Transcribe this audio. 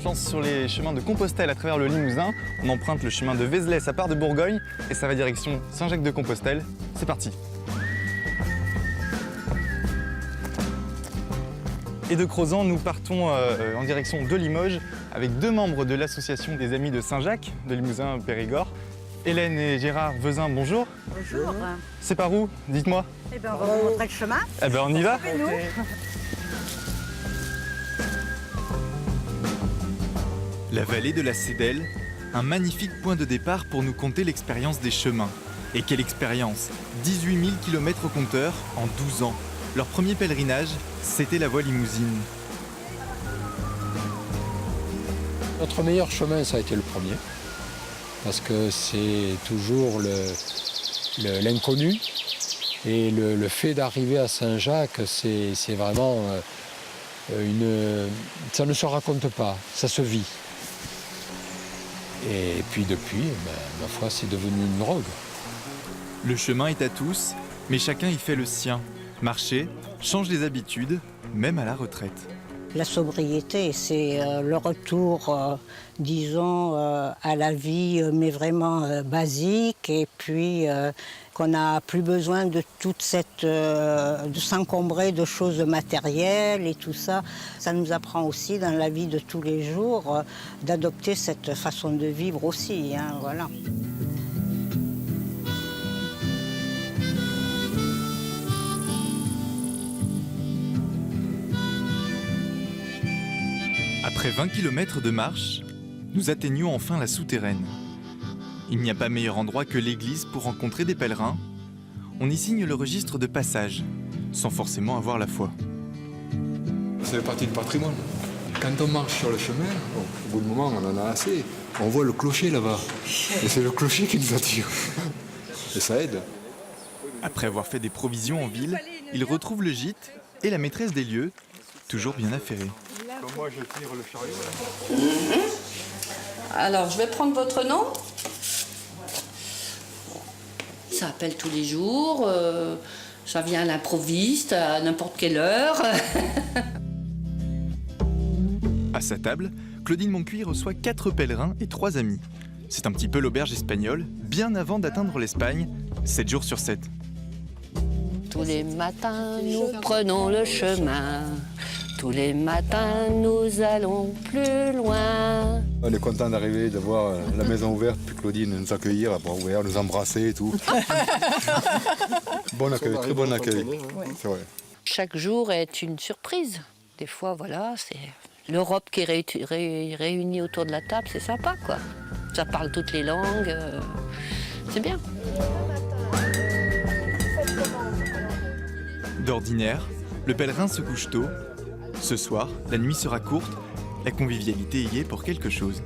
se lance sur les chemins de Compostelle à travers le Limousin. On emprunte le chemin de Vézelay, ça part de Bourgogne et ça va direction Saint-Jacques-de-Compostelle. C'est parti. Et de Crozant, nous partons en direction de Limoges avec deux membres de l'association des Amis de Saint-Jacques, de Limousin-Périgord. Hélène et Gérard Vezin, bonjour. Bonjour. C'est par où? Dites-moi. Eh bien, on va vous montrer le chemin. Eh ben, on y va. Suivez-nous. La vallée de la Cédelle, un magnifique point de départ pour nous conter l'expérience des chemins. Et quelle expérience! 18 000 km au compteur en 12 ans. Leur premier pèlerinage, c'était la voie limousine. Notre meilleur chemin, ça a été le premier, parce que c'est toujours l'inconnu. Et le fait d'arriver à Saint-Jacques, c'est vraiment ça ne se raconte pas, ça se vit. Et puis depuis, ma foi, c'est devenu une drogue. Le chemin est à tous, mais chacun y fait le sien. Marcher change les habitudes, même à la retraite. La sobriété, c'est le retour, disons, à la vie, mais vraiment basique. Et puis qu'on n'a plus besoin de toute cette, de s'encombrer de choses matérielles et tout ça. Ça nous apprend aussi dans la vie de tous les jours d'adopter cette façon de vivre aussi, hein, voilà. Après 20 km de marche, nous atteignons enfin la souterraine. Il n'y a pas meilleur endroit que l'église pour rencontrer des pèlerins. On y signe le registre de passage, sans forcément avoir la foi. Ça fait partie du patrimoine. Quand on marche sur le chemin, au bout de moment, on en a assez. On voit le clocher là-bas. Et c'est le clocher qui nous attire. Et ça aide. Après avoir fait des provisions en ville, ils retrouvent le gîte et la maîtresse des lieux, toujours bien affairée. Moi, je tire le chariot. Alors, je vais prendre votre nom. Ça appelle tous les jours, ça vient à l'improviste, à n'importe quelle heure. À sa table, Claudine Moncuy reçoit 4 pèlerins et 3 amis. C'est un petit peu l'auberge espagnole, bien avant d'atteindre l'Espagne, 7 jours sur 7. Tous les matins, nous prenons le chemin. Tous les matins, nous allons plus loin. On est content d'arriver, de voir la maison ouverte, puis Claudine nous accueillir, nous embrasser et tout. Bon accueil, très bon accueil. C'est vrai. Chaque jour est une surprise. Des fois, voilà, c'est l'Europe qui est réunie autour de la table, c'est sympa, quoi. Ça parle toutes les langues, c'est bien. D'ordinaire, le pèlerin se couche tôt. Ce soir, la nuit sera courte, la convivialité y est pour quelque chose.